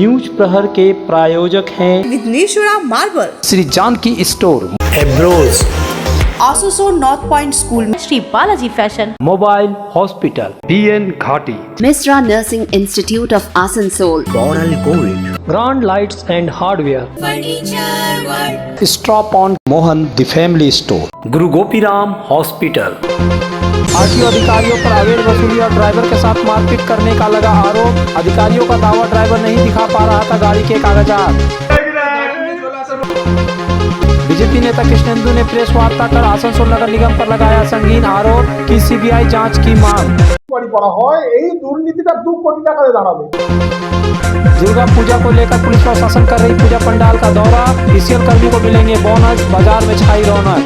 News प्रहर के प्रायोजक हैं विघ्नेश्वरा मार्बल, श्री जानकी स्टोर, एब्रोज, आसोसोल नॉर्थ पॉइंट स्कूल में Shri Balaji fashion, mobile hospital, BN Ghati, Misra Nursing Institute of Asansol, Coral Gold, brand lights and hardware, stop on Mohan the family store, Guru Gopiram hospital. RTO अधिकारियों पर अवैध वसूली और ड्राइवर के साथ मारपीट करने का लगा आरोप। अधिकारियों का दावा ड्राइवर नहीं दिखा पा रहा था गाड़ी के कागजात। बीजेपी नेता कृष्णेंदु ने प्रेस वार्ता कर आसनसोल नगर निगम पर लगाया संगीन आरोप की सीबीआई जांच की मांग। दुर्गा पूजा को लेकर पुलिस प्रशासन कर रही पूजा पंडाल का दौरा। पीसीएल कर्मी को मिलेंगे बोनस, बाजार में छाई रौनक।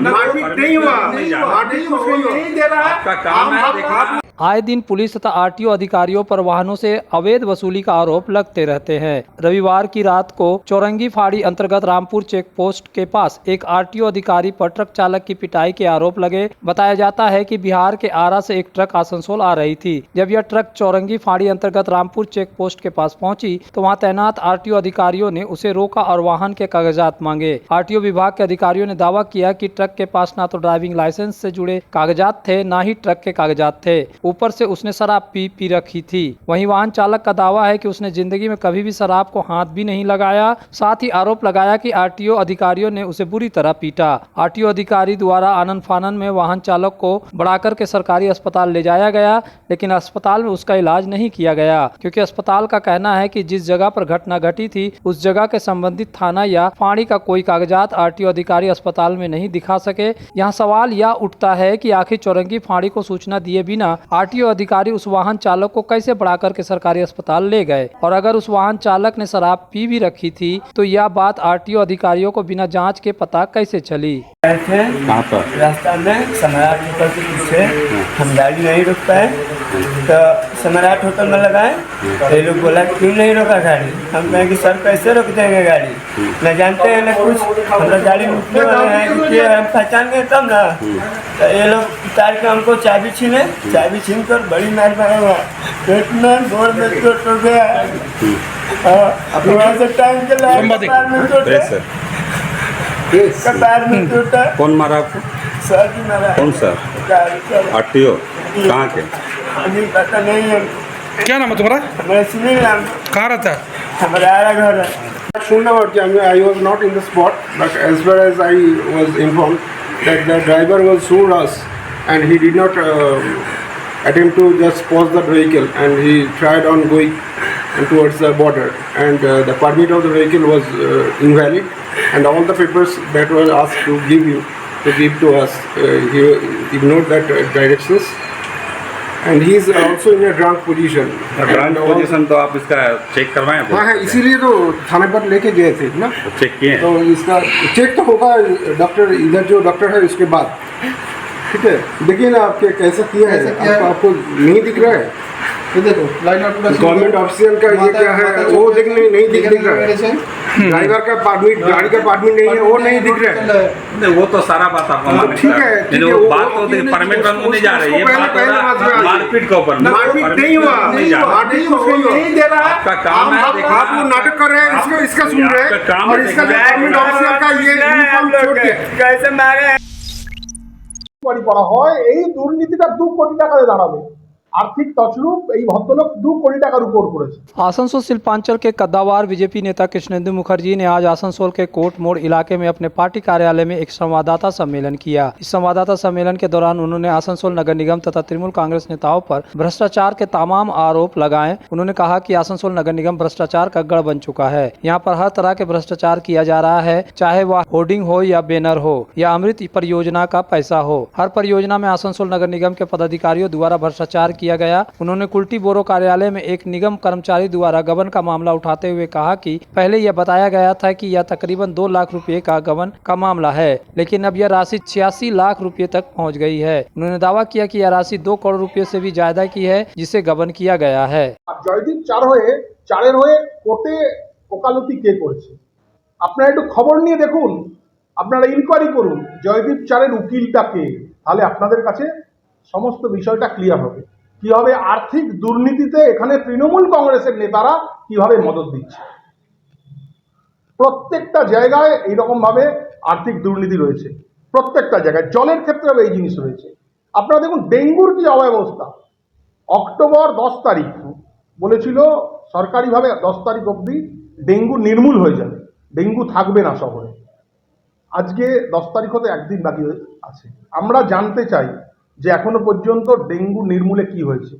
मारपीट नहीं हुआ, नहीं दे रहा आपका काम है। आए दिन पुलिस तथा आरटीओ अधिकारियों पर वाहनों से अवैध वसूली का आरोप लगते रहते हैं। रविवार की रात को चौरंगी फाड़ी अंतर्गत रामपुर चेक पोस्ट के पास एक आरटीओ अधिकारी पर ट्रक चालक की पिटाई के आरोप लगे। बताया जाता है कि बिहार के आरा से एक ट्रक आसनसोल आ रही थी। जब यह ट्रक चौरंगी फाड़ी अंतर्गत रामपुर चेक पोस्ट के पास पहुंची तो वहां तैनात आरटीओ अधिकारियों ने उसे रोका और वाहन के कागजात मांगे। आरटीओ विभाग के अधिकारियों ने दावा किया कि ट्रक के पास न तो ड्राइविंग लाइसेंस से जुड़े कागजात थे, न ही ट्रक के कागजात थे। ऊपर से उसने शराब पी रखी थी। वहीं वाहन चालक का दावा है कि उसने जिंदगी में कभी भी शराब को हाथ भी नहीं लगाया। साथ ही आरोप लगाया कि आरटीओ अधिकारियों ने उसे बुरी तरह पीटा। आरटीओ अधिकारी द्वारा आनन फानन में वाहन चालक को बढ़ाकर के सरकारी अस्पताल ले जाया गया, लेकिन अस्पताल में उसका इलाज नहीं किया गया क्योंकि अस्पताल का कहना है कि जिस जगह पर घटना घटी थी उस जगह के संबंधित थाना या फाड़ी का कोई कागजात आरटीओ अधिकारी अस्पताल में नहीं दिखा सके। यहाँ सवाल यह उठता है कि आखिर चौरंगी फाड़ी को सूचना दिए बिना आरटीओ अधिकारी उस वाहन चालक को कैसे बढ़ाकर के सरकारी अस्पताल ले गए, और अगर उस वाहन चालक ने शराब पी भी रखी थी तो यह बात आरटीओ अधिकारियों को बिना जांच के पता कैसे चली। कहाँ पर रास्ता में सम्राट होटल के पीछे हम गाड़ी नहीं रोक पाए तो सम्राट होटल में लगाए तो ये लोग बोला क्यों नहीं रोका गाड़ी। हम कहें कि सर कैसे रोक देंगे गाड़ी, न जानते हैं न कुछ, हम गाड़ी रुकने वाले हैं कि हम पहचान गए तब ना। तो ये लोग उतार के हमको चाबी छीने, चाबी छीन कर बड़ी मार मारा, इतना गोड़ में चोट हो गया। वहाँ से टाइम के कतार में टूटा। कौन मारा आपको? सर जी मारा। कौन सा? आरटीओ कहाँ के? अभी पता नहीं है। क्या नाम है तुम्हारा? मैं सुनील नाम। कहाँ रहता है? हमारा घर है। I was not in the spot, but as far as I was informed that the driver was so rush and he did not attempt to just pause the vehicle and he tried on going towards the border, and the permit of the vehicle was invalid, and all the papers that were asked to give to us, he ignored that directions, and he is also in a drunk position. Drunk position तो आप इसका check करवाएं? हाँ, इसीलिए तो थाने पर लेके गए थे ना। चेक किए? तो इसका चेक तो होगा डॉक्टर, इधर जो डॉक्टर है उसके बाद। ठीक है, देखिए ना आपके कैसा किया है, आपको नहीं दिख रहा है? गवर्नमेंट ऑफिशियल का ये क्या है वो देखने नहीं दिख रहा है। ड्राइवर का परमिट, गाड़ी का परमिट नहीं है, वो नहीं दिख रहा है। नहीं, वो तो सारा बात आपको मालूम है। ठीक है, वो बात तो परमिट बनने नहीं जा रही है, मारपीट के ऊपर। मारपीट नहीं हुआ, मारपीट नहीं दे रहा आपका काम है। आप वो नाटक कर रहे हैं, इसका सुन रहे हैं, और इसका गवर्नमेंट ऑफिशियल का ये यूनिफॉर्म छोड़ के कैसे मारे পড়া হয়। এই দুর্নীতিটা 2 কোটি টাকায় দাঁড়াবে। आर्थिक तछरूप भद्रलोक 2 कोटी टाकार ऊपर करेছে। आसनसोल शिल्पांचल के कद्दावार बीजेपी नेता कृष्णेंदु मुखर्जी ने आज आसनसोल के कोट मोड़ इलाके में अपने पार्टी कार्यालय में एक संवाददाता सम्मेलन किया। इस संवाददाता सम्मेलन के दौरान उन्होंने आसनसोल नगर निगम तथा तृणमूल कांग्रेस नेताओं पर भ्रष्टाचार के तमाम आरोप लगाए। उन्होंने कहा कि आसनसोल नगर निगम भ्रष्टाचार का गढ़ बन चुका है। यहाँ पर हर तरह के भ्रष्टाचार किया जा रहा है, चाहे वह होर्डिंग हो या बैनर हो या अमृत परियोजना का पैसा हो। हर परियोजना में आसनसोल नगर निगम के पदाधिकारियों द्वारा भ्रष्टाचार किया गया। उन्होंने कुल्टी बोरो कार्यालय में एक निगम कर्मचारी द्वारा गबन का मामला उठाते हुए कहा कि पहले यह बताया गया था कि यह तकरीबन 2 लाख रुपए का गबन का मामला है, लेकिन अब यह राशि 86 लाख रुपए तक पहुंच गई है। उन्होंने दावा किया कि यह राशि 2 करोड़ रुपए से भी ज्यादा की है, जिसे गबन किया गया है। जयदीप चारेर कोर्टे ওকালতি কে করেছে। আপনারা একটু খবর নিয়ে দেখুন, আপনারা ইনকোয়ারি করুন জয়দীপ চারের উকিলটা কে, তাহলে আপনাদের কাছে সমস্ত বিষয়টা ক্লিয়ার হবে। কিভাবে আর্থিক দুর্নীতিতে এখানে তৃণমূল কংগ্রেসের নেতারা কিভাবে মদত দিচ্ছে। প্রত্যেকটা জায়গায় এইরকম ভাবে আর্থিক দুর্নীতি রয়েছে, প্রত্যেকটা জায়গায়। জলের ক্ষেত্রেও এই জিনিস রয়েছে। আপনারা দেখুন ডেঙ্গুর কি অব্যবস্থা। অক্টোবর 10 তারিখ বলেছিল সরকারিভাবে 10 তারিখ অবধি ডেঙ্গু নির্মূল হয়ে যাবে, ডেঙ্গু থাকবে না শহরে। আজকে 10 তারিখ হতে একদিন বাকি আছে। আমরা জানতে চাই যে এখনো পর্যন্ত ডেঙ্গু নির্মূলে কি হয়েছে।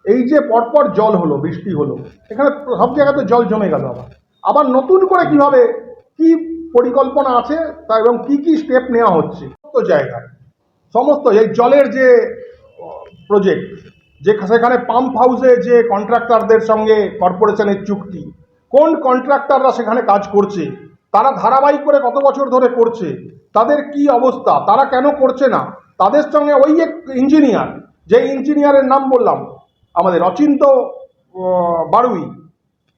এই যে পরপর জল হলো, বৃষ্টি হলো, এখানে সব জায়গাতে জল জমে গেল। আবার নতুন করে কিভাবে কি পরিকল্পনা আছে তা এবং কি কি স্টেপ নেওয়া হচ্ছে সমস্ত জায়গায়। সমস্ত এই জলের যে প্রজেক্ট, যে সেখানে পাম্প হাউসে যে কন্ট্রাক্টরদের সঙ্গে কর্পোরেশনের চুক্তি, কোন কন্ট্রাক্টররা সেখানে কাজ করছে, তারা ধারাবাহিক করে কত বছর ধরে করছে, তাদের কি অবস্থা, তারা কেন করছে না, তাদের সঙ্গে ওই এক ইঞ্জিনিয়ার, যে ইঞ্জিনিয়ারের নাম বললাম আমাদের অচিন্ত বাড়ুই,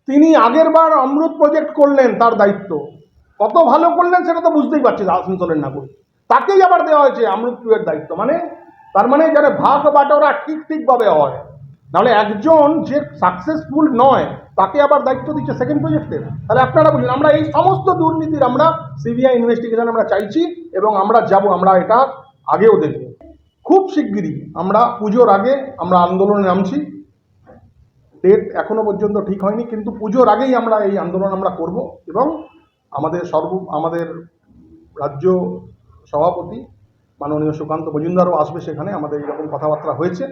তিনি আগের বার অমৃত প্রজেক্ট করলেন, তার দায়িত্ব কত ভালো করলেন সেটা তো বুঝতেই পারছি আসানসোলের নাগরিক। তাকেই আবার দেওয়া হয়েছে অমৃত 2 এর দায়িত্ব। মানে তার মানে যেন ভাগ বাটোয়ারা ঠিকভাবে হয়, নাহলে একজন যে সাকসেসফুল নয় তাকে আবার দায়িত্ব দিচ্ছে সেকেন্ড প্রজেক্টের। তাহলে আপনারা বুঝলেন, আমরা এই সমস্ত দুর্নীতির আমরা সিবিআই ইনভেস্টিগেশন আমরা চাইছি এবং আমরা যাব, আমরা এটা আগেও দেখব। খুব শিগগিরই আমরা পুজোর আগে আমরা আন্দোলনে নামছি। ডেট এখনো পর্যন্ত ঠিক হয়নি, কিন্তু পুজোর আগেই আমরা এই আন্দোলন আমরা করব এবং আমাদের রাজ্য সভাপতি মাননীয় সুকান্ত মজুমদারও আসবে সেখানে। আমাদের এরকম কথাবার্তা হয়েছে।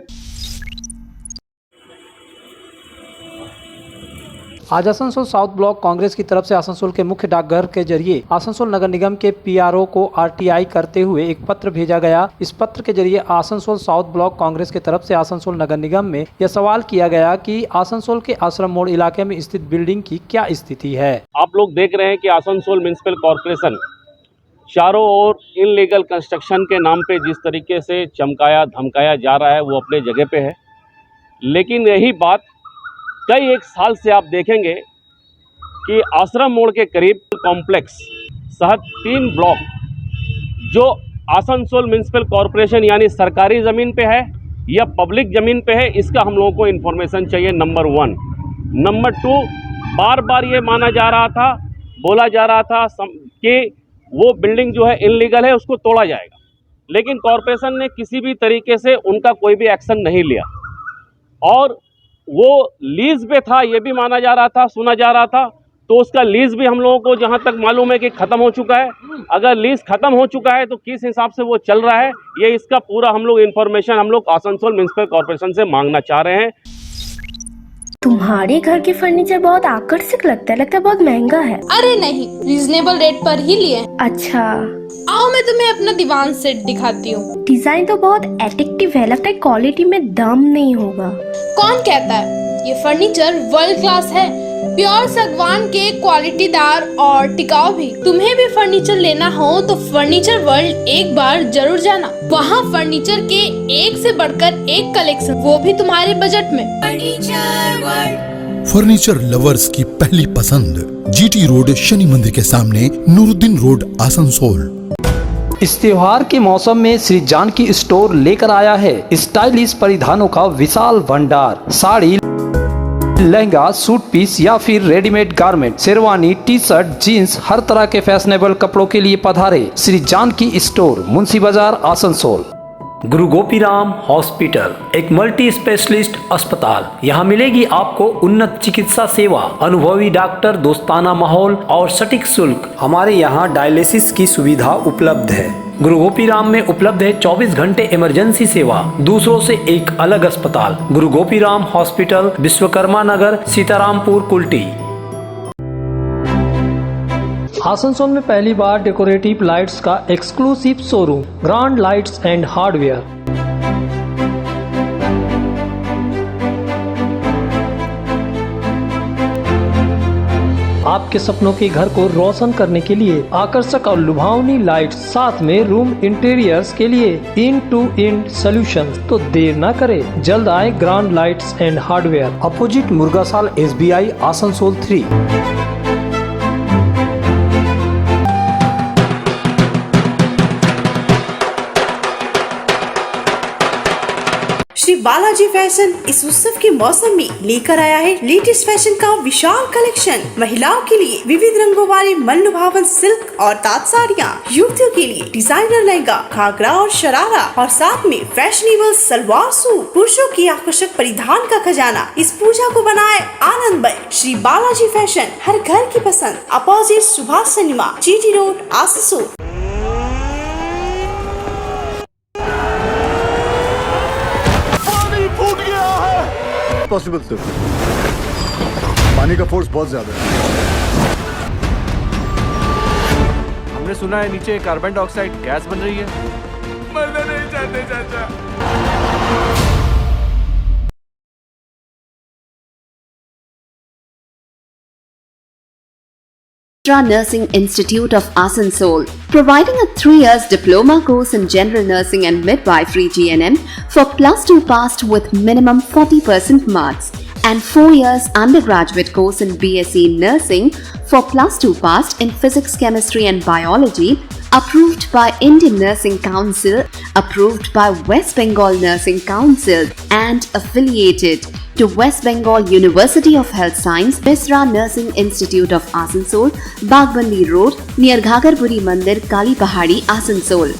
आज आसनसोल साउथ ब्लॉक कांग्रेस की तरफ से आसनसोल के मुख्य डाकघर के जरिए आसनसोल नगर निगम के पीआरओ को आरटीआई करते हुए एक पत्र भेजा गया। इस पत्र के जरिए आसनसोल साउथ ब्लॉक कांग्रेस की तरफ से आसनसोल नगर निगम में यह सवाल किया गया कि आसनसोल के आश्रम मोड़ इलाके में स्थित बिल्डिंग की क्या स्थिति है। आप लोग देख रहे हैं कि आसनसोल म्युनिसिपल कॉरपोरेशन चारों ओर इनलीगल कंस्ट्रक्शन के नाम पे जिस तरीके से चमकाया धमकाया जा रहा है वो अपने जगह पे है, लेकिन यही बात कई एक साल से आप देखेंगे कि आश्रम मोड़ के करीब कॉम्प्लेक्स सहित 3 ब्लॉक जो आसनसोल म्युनिसिपल कॉरपोरेशन यानी सरकारी ज़मीन पे है या पब्लिक ज़मीन पे है, इसका हम लोगों को इन्फॉर्मेशन चाहिए। नंबर 1। नंबर 2, बार बार ये माना जा रहा था, बोला जा रहा था कि वो बिल्डिंग जो है इनलीगल है, उसको तोड़ा जाएगा, लेकिन कॉरपोरेशन ने किसी भी तरीके से उनका कोई भी एक्शन नहीं लिया। और वो लीज पे था ये भी माना जा रहा था, सुना जा रहा था, तो उसका लीज भी हम लोगों को जहां तक मालूम है कि ख़त्म हो चुका है। अगर लीज ख़त्म हो चुका है तो किस हिसाब से वो चल रहा है, ये इसका पूरा हम लोग इन्फॉर्मेशन हम लोग आसनसोल म्युनिसिपल कॉरपोरेशन से मांगना चाह रहे हैं। तुम्हारे घर के फर्नीचर बहुत आकर्षक लगता है बहुत महंगा है। अरे नहीं, रीजनेबल रेट पर ही लिए। अच्छा, आओ मैं तुम्हें अपना दीवान सेट दिखाती हूँ। डिजाइन तो बहुत एट्रैक्टिव है, लगता है क्वालिटी में दम नहीं होगा। कौन कहता है, ये फर्नीचर वर्ल्ड क्लास है, प्योर सागवान के, क्वालिटीदार और टिकाऊ भी। तुम्हें भी फर्नीचर लेना हो तो फर्नीचर वर्ल्ड एक बार जरूर जाना। वहाँ फर्नीचर के एक से बढ़कर एक कलेक्शन, वो भी तुम्हारे बजट में। फर्नीचर वर्ल्ड, फर्नीचर लवर्स की पहली पसंद, जीटी रोड शनि मंदिर के सामने, नूरुद्दीन रोड, आसनसोल। इस त्योहार के मौसम में श्री जानकी स्टोर लेकर आया है स्टाइलिश परिधानों का विशाल भंडार। साड़ी, लहंगा, सूट पीस या फिर readymade garment, sherwani, T shirt, jeans, हर तरह के फैशनेबल कपड़ों के लिए पधारे श्री जानकी स्टोर, मुंशी बाजार, आसनसोल। गुरु गोपीराम हॉस्पिटल एक मल्टी स्पेशलिस्ट अस्पताल। यहाँ मिलेगी आपको उन्नत चिकित्सा सेवा, अनुभवी डॉक्टर, दोस्ताना माहौल और सटीक शुल्क। हमारे यहाँ डायलिसिस की सुविधा उपलब्ध है। गुरु गोपीराम में उपलब्ध है 24 घंटे इमरजेंसी सेवा, दूसरों से एक अलग अस्पताल। गुरु गोपीराम हॉस्पिटल, विश्वकर्मा नगर, सीतारामपुर, कुल्टी। आसनसोल में पहली बार डेकोरेटिव लाइट्स का exclusive showroom grand lights and hardware. आपके सपनों के घर को रोशन करने के लिए आकर्षक और लुभावनी लाइट्स, साथ में रूम इंटीरियर्स के लिए इन टू इन सॉल्यूशंस। तो देर न करे, जल्द आए grand lights and hardware, opposite Murgasol SBI, Asansol 3। Shri Balaji fashion इस उत्सव के मौसम में लेकर आया है लेटेस्ट फैशन का विशाल कलेक्शन। महिलाओं के लिए विविध रंगों वाले मनलुभावन सिल्क और ताँत साड़ियाँ, युवतियों के लिए डिजाइनर लहंगा, घाघरा और शरारा और साथ में फैशनेबल सलवार सूट, पुरुषों की आकर्षक परिधान का खजाना। इस पूजा को बनाए आनंदमय। श्री बालाजी फैशन, हर घर की पसंद, opposite Subhash cinema, GT road, Asansol. Possible sir, पानी का फोर्स बहुत ज्यादा है। हमने सुना है नीचे कार्बन डाइऑक्साइड गैस बन रही है। मरना नहीं चाहते चाचा। Nursing Institute of Asansol, providing a 3 years diploma course in general nursing and midwifery GNM for +2 passed with minimum 40% marks, and 4 years undergraduate course in BSc nursing for +2 passed in physics, chemistry and biology, approved by Indian Nursing Council, approved by West Bengal Nursing Council and affiliated to West Bengal University of Health Science, Misra Nursing Institute of Asansol, Bagbandi Road, near Ghagarpuri Mandir, Kali Pahadi, Asansol.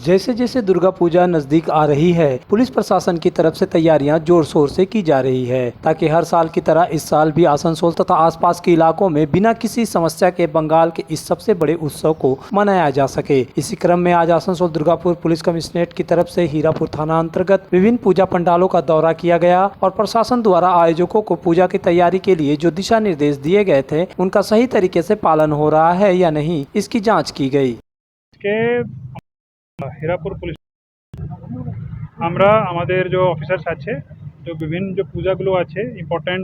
जैसे जैसे दुर्गा पूजा नजदीक आ रही है, police प्रशासन की तरफ से तैयारियां जोर शोर से की जा रही है ताकि हर साल की तरह इस साल भी आसनसोल तथा आसपास के इलाकों में बिना किसी समस्या के बंगाल के इस सबसे बड़े उत्सव को मनाया जा सके। इसी क्रम में आज आसनसोल दुर्गापुर पुलिस कमिश्नरेट की तरफ से हीरापुर थाना अंतर्गत विभिन्न पूजा पंडालों का दौरा किया गया और प्रशासन द्वारा आयोजकों को पूजा की तैयारी के लिए जो दिशा निर्देश दिए गए थे उनका सही तरीके से पालन हो रहा है या नहीं, इसकी जाँच की गयी। হিরাপুর পুলিশ আমরা আমাদের যে অফিসার্স আছে যে বিভিন্ন যে পূজাগুলো আছে ইম্পর্টেন্ট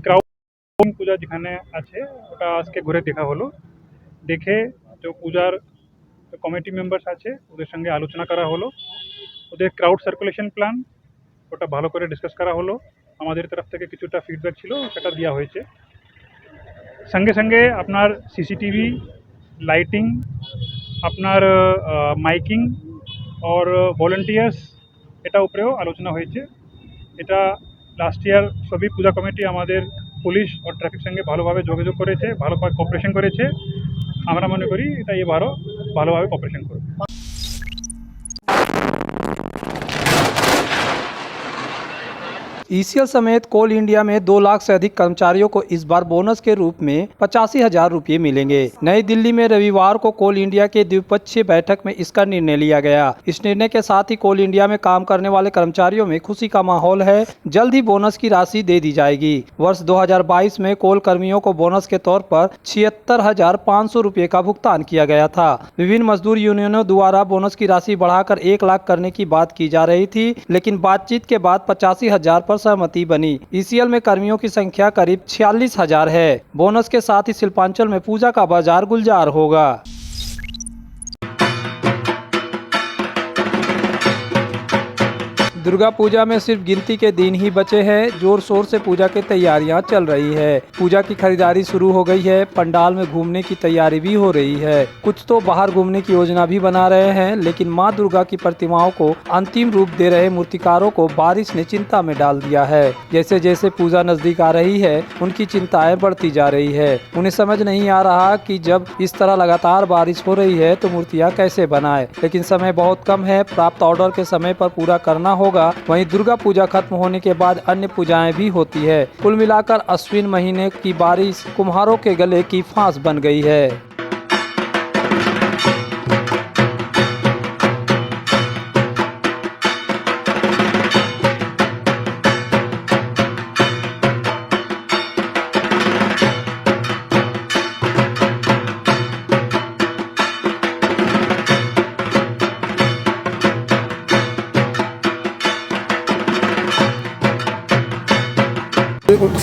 ক্রাউড পূজা যেখানে আছে ওটা আজকে ঘুরে দেখা হলো। দেখে যে পূজার কমিটি মেম্বার্স আছে ওদের সঙ্গে আলোচনা করা হলো, ওদের ক্রাউড সার্কুলেশন প্ল্যান ওটা ভালো করে ডিসকাস করা হলো। আমাদের তরফ থেকে কিছুটা ফিডব্যাক ছিল সেটা দেওয়া হয়েছে। সঙ্গে সঙ্গে আপনার সিসিটিভি, লাইটিং, আপনার মাইকিং और ভলেন্টিয়ার্স এটা উপরেও আলোচনা হয়েছে। এটা লাস্ট ইয়ার সবই পূজা কমিটি আমাদের পুলিশ আর ট্রাফিক সঙ্গে ভালোভাবে যোগাযোগ করেছে, ভালোভাবে কোঅপারেশন করেছে। আমরা মনে করি এটা এবারও ভালোভাবে কোঅপারেশন করবে। ईसीएल समेत कोल इंडिया में 2 लाख से अधिक कर्मचारियों को इस बार बोनस के रूप में 85,000 रुपये मिलेंगे। नई दिल्ली में रविवार को कोल इंडिया के द्विपक्षीय बैठक में इसका निर्णय लिया गया। इस निर्णय के साथ ही कोल इंडिया में काम करने वाले कर्मचारियों में खुशी का माहौल है। जल्द ही बोनस की राशि दे दी जाएगी। वर्ष 2022 में कोल कर्मियों को बोनस के तौर पर 76,500 रुपये का भुगतान किया गया था। विभिन्न मजदूर यूनियनों द्वारा बोनस की राशि बढ़ाकर 1 लाख करने की बात की जा रही थी, लेकिन बातचीत के बाद 85,000 पर सहमति बनी। ईसीएल में कर्मियों की संख्या करीब 46,000 है। बोनस के साथ ही शिल्पांचल में पूजा का बाजार गुलजार होगा। दुर्गा पूजा में सिर्फ गिनती के दिन ही बचे हैं। जोर शोर से पूजा की तैयारियां चल रही है। पूजा की खरीदारी शुरू हो गई है। पंडाल में घूमने की तैयारी भी हो रही है। कुछ तो बाहर घूमने की योजना भी बना रहे हैं, लेकिन मां दुर्गा की प्रतिमाओं को अंतिम रूप दे रहे मूर्तिकारों को बारिश ने चिंता में डाल दिया है। जैसे जैसे पूजा नजदीक आ रही है, उनकी चिंताएं बढ़ती जा रही है। उन्हें समझ नहीं आ रहा कि जब इस तरह लगातार बारिश हो रही है तो मूर्तियां कैसे बनाए, लेकिन समय बहुत कम है। प्राप्त ऑर्डर के समय पर पूरा करना होगा। वहीं दुर्गा पूजा खत्म होने के बाद अन्य पूजाएं भी होती है। कुल मिलाकर अश्विन महीने की बारिश कुम्हारों के गले की फांस बन गई है।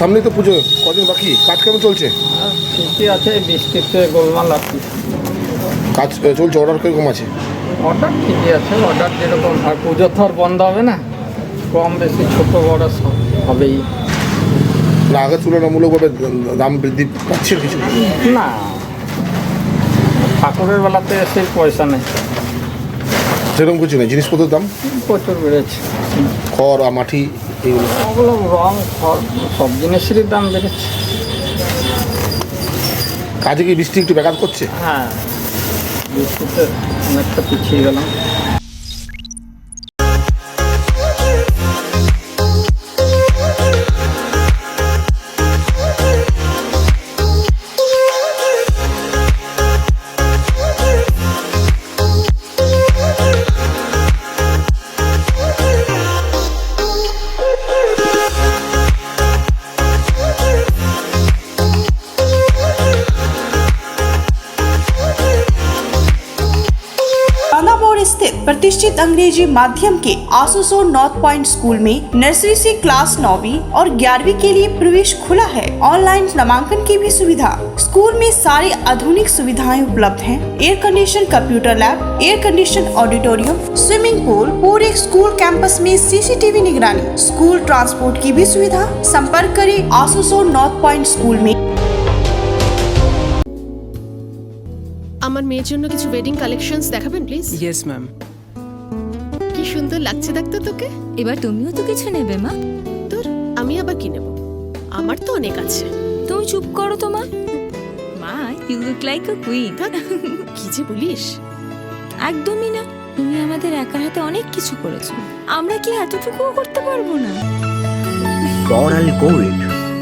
সামনে তো পুজো, কদিন বাকি, কাজ কেমন চলছে? ঠিকই আছে, বৃষ্টিতে গোলমাল আছে। কাজ চলছে, অর্ডার কিরকম আছে? অর্ডার ঠিকই আছে, অর্ডার যেরকম। আর পুজো তো আর বন্ধ হবে না, কম বেশি ছোট বড় সব হবেই। না আগের তুলনামূলকভাবে দাম বৃদ্ধি পাচ্ছে কিছু? না, ঠাকুরের বেলাতে এসে পয়সা নেই। সেরকম কিছু নেই, জিনিসপত্রের দাম প্রচুর বেড়েছে। খড় আর মাটি এইগুলো ওগুলো রং খড় সব জিনিসেরই দাম বেড়েছে। কাজে কি বৃষ্টি একটু ব্যাঘাত করছে? হ্যাঁ, বৃষ্টিতে অনেকটা পিছিয়ে গেলাম। स्थित प्रतिष्ठित अंग्रेजी माध्यम के आसनसोल नॉर्थ पॉइंट स्कूल में नर्सरी से क्लास 9वीं और 11वीं के लिए प्रवेश खुला है। ऑनलाइन नामांकन की भी सुविधा। स्कूल में सारी आधुनिक सुविधाएं उपलब्ध हैं। Air condition computer lab, air condition auditorium, swimming pool, पूरे स्कूल कैंपस में सीसीटीवी निगरानी, स्कूल ट्रांसपोर्ट की भी सुविधा। संपर्क करें आसनसोल नॉर्थ पॉइंट स्कूल में। আমার মেয়ের জন্য কিছু ওয়েডিং কালেকশনস দেখাবেন প্লিজ? Yes ma'am. কি সুন্দর লাগছে দেখতে তোকে। এবার তুমিও তো কিছু নেবে মা। তোর আমি আবার কি নেব? আমার তো অনেক আছে। তুমি চুপ করো তো মা। মা, you look like a queen. কি যে বলিস? একদমই না। তুমি আমাদের একার হাতে অনেক কিছু করেছো, আমরা কি এতটুকুও করতে পারবো না? বড়াল গোল্ড,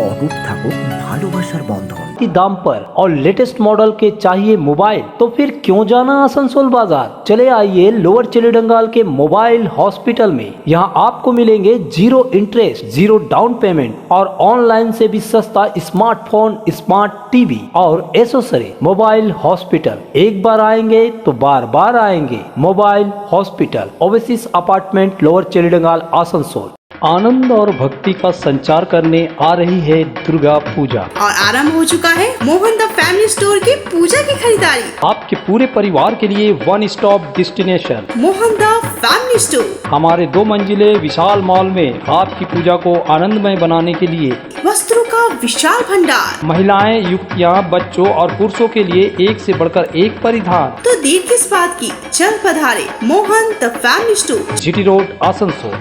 অটুট থাকুক ভালোবাসার বন্ধন। दाम पर और लेटेस्ट मॉडल के चाहिए मोबाइल, तो फिर क्यों जाना आसनसोल बाजार। चले आइए लोअर चिलीडंगाल के मोबाइल हॉस्पिटल में। यहाँ आपको मिलेंगे 0 इंटरेस्ट, 0 डाउन पेमेंट और ऑनलाइन से भी सस्ता स्मार्टफोन, स्मार्ट टीवी और एसेसरी। मोबाइल हॉस्पिटल, एक बार आएंगे तो बार बार आएंगे। Mobile hospital, oasis apartment, lower Chelidanga, Asansol. आनंद और भक्ति का संचार करने आ रही है दुर्गा पूजा और आरंभ हो चुका है मोहन द फैमिली स्टोर की पूजा की खरीदारी। आपके पूरे परिवार के लिए one stop destination Mohan the family store. हमारे 2 मंजिले विशाल मॉल में आपकी पूजा को आनंदमय बनाने के लिए वस्त्रों का विशाल भंडार, महिलाएं, युवतियां, बच्चों और पुरुषों के लिए एक से बढ़कर एक परिधान। तो देर किस बात की, चल पधारे Mohan the family store, GT road, Asansol.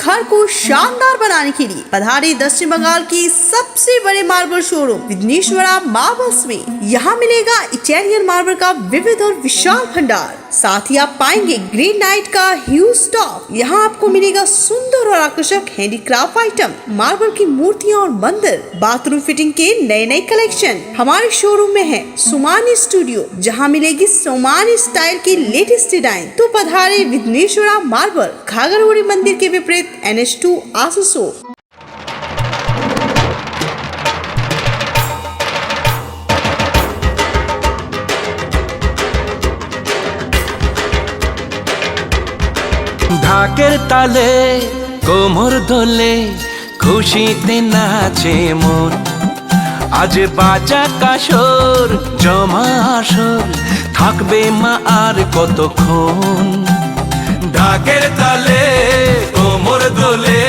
घर को शानदार बनाने के लिए पधारे दक्षिण बंगाल की सबसे बड़े मार्बल शोरूम विघ्नेश्वरा मार्बल्स में। यहाँ मिलेगा इटालियन मार्बल का विविध और विशाल भंडार। साथ ही आप पाएंगे ग्रेनाइट का ह्यूज स्टॉक। यहाँ आपको मिलेगा सुंदर और आकर्षक हैंडीक्राफ्ट आइटम, मार्बल की मूर्तियाँ और मंदिर, बाथरूम फिटिंग के नए नए कलेक्शन। हमारे शोरूम में है सोमानी स्टूडियो, जहाँ मिलेगी सोमानी स्टाइल की लेटेस्ट डिजाइन। तो पधारे विघ्नेश्वरा मार्बल, घाघरगुड़ी मंदिर के विपरीत NH2 आसनसोल। ঢাকের তালে কোমর দোলে খুশিতে নাচে মন, আজ বাজা কাসর জমা আসর থাকবে মা আর কতক্ষণ। ঢাকের তালে কোমর দোলে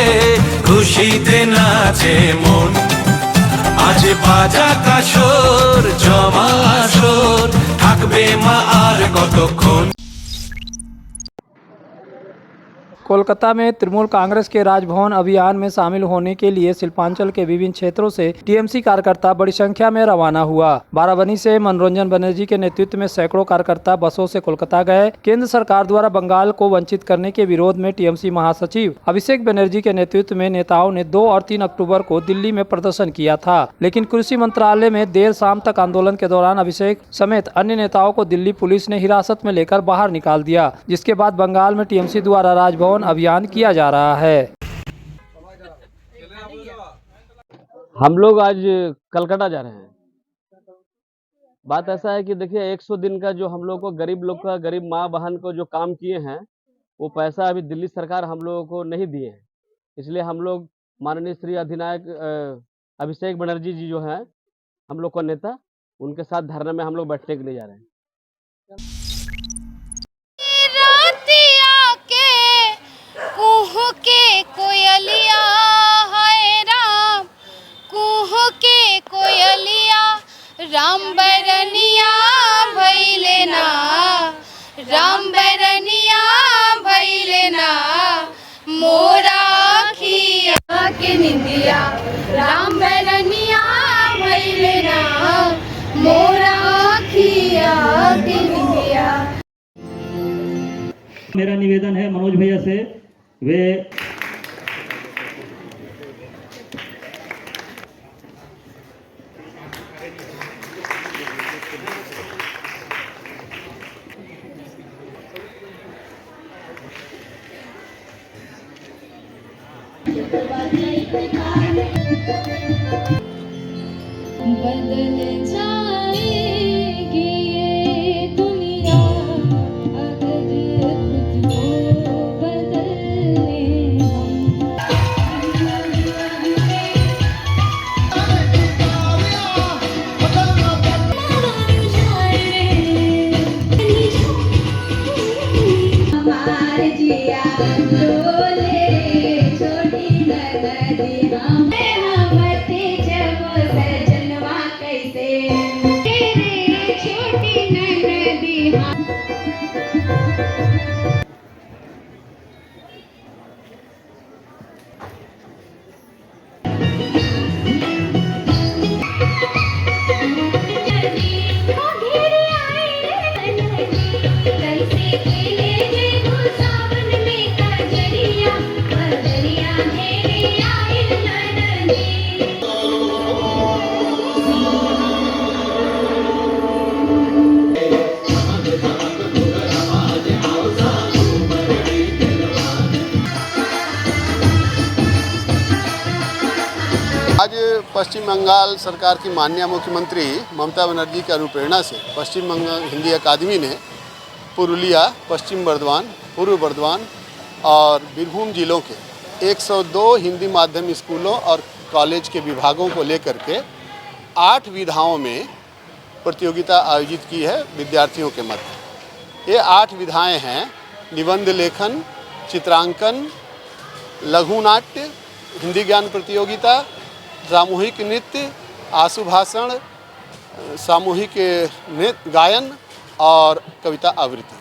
খুশিতে নাচে মন, আজ বাজা কাসর জমা আসর থাকবে মা আর কতক্ষণ। कोलकाता में तृणमूल कांग्रेस के राजभवन अभियान में शामिल होने के लिए शिल्पांचल के विभिन्न क्षेत्रों से टीएमसी कार्यकर्ता बड़ी संख्या में रवाना हुआ। बाराबनी से मनोरंजन बनर्जी के नेतृत्व में सैकड़ों कार्यकर्ता बसों से कोलकाता गए। केंद्र सरकार द्वारा बंगाल को वंचित करने के विरोध में टीएमसी महासचिव अभिषेक बनर्जी के नेतृत्व में नेताओं ने 2 और 3 अक्टूबर को दिल्ली में प्रदर्शन किया था, लेकिन कृषि मंत्रालय में देर शाम तक आंदोलन के दौरान अभिषेक समेत अन्य नेताओं को दिल्ली पुलिस ने हिरासत में लेकर बाहर निकाल दिया, जिसके बाद बंगाल में टीएमसी द्वारा राजभवन अभियान किया जा रहा है। हम लोग आज कलकत्ता जा रहे हैं। बात ऐसा है कि देखिए 100 दिन का जो हम लोग को गरीब लोग का, गरीब माँ बहन को जो काम किए हैं वो पैसा अभी दिल्ली सरकार हम लोगों को नहीं दिए हैं। इसलिए हम लोग माननीय श्री अधिनायक अभिषेक बनर्जी जी जो हैं हम लोग को नेता, उनके साथ धरने में हम लोग बैठने के लिए जा रहे हैं। कुहू के कोयलिया हाय राम, कुहू के कोयलिया राम बरनिया भैले ना, राम बरनिया मेरा निवेदन है मनोज भैया से, वे बदल जाएगी ये दुनिया अगर खुद को बदले हमारे जिया डोले छोटी नदी हम आज पश्चिम बंगाल सरकार की माननीय मुख्यमंत्री ममता बनर्जी की अनुप्रेरणा से पश्चिम बंगाल हिंदी अकादमी ने पुरुलिया, पश्चिम बर्धमान, पूर्व बर्धमान और बीरभूम जिलों के 102 हिंदी माध्यम स्कूलों और कॉलेज के विभागों को लेकर के 8 विधाओं में प्रतियोगिता आयोजित की है विद्यार्थियों के मध्य। ये 8 विधाएं हैं: निबंध लेखन, चित्रांकन, लघु नाट्य, हिंदी ज्ञान प्रतियोगिता, सामूहिक नृत्य, आशु भाषण, सामूहिक नृत्य गायन और कविता आवृत्ति।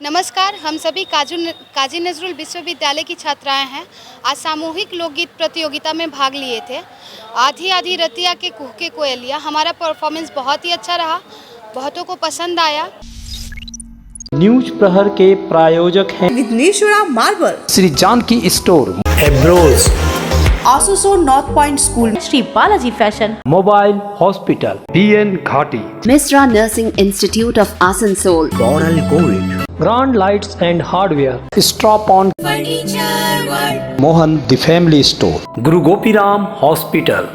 नमस्कार, हम सभी काजी नजरुल विश्वविद्यालय की छात्राएं हैं। आज सामूहिक लोकगीत प्रतियोगिता में भाग लिए थे। आधी आधी रतिया के कुहके कोयलिया, हमारा परफॉर्मेंस बहुत ही अच्छा रहा, बहुतों को पसंद आया। न्यूज प्रहर के प्रायोजक हैं विघ्नेश्वरा मार्बल, श्री जानकी स्टोर, एब्रोज, Asansol north point school, Shri Balaji fashion, mobile hospital, BN Ghati, Misra Nursing Institute of Asansol, Coral Gold, grand lights and hardware, stop on furniture world, Mohan the family store, Guru Gopiram hospital.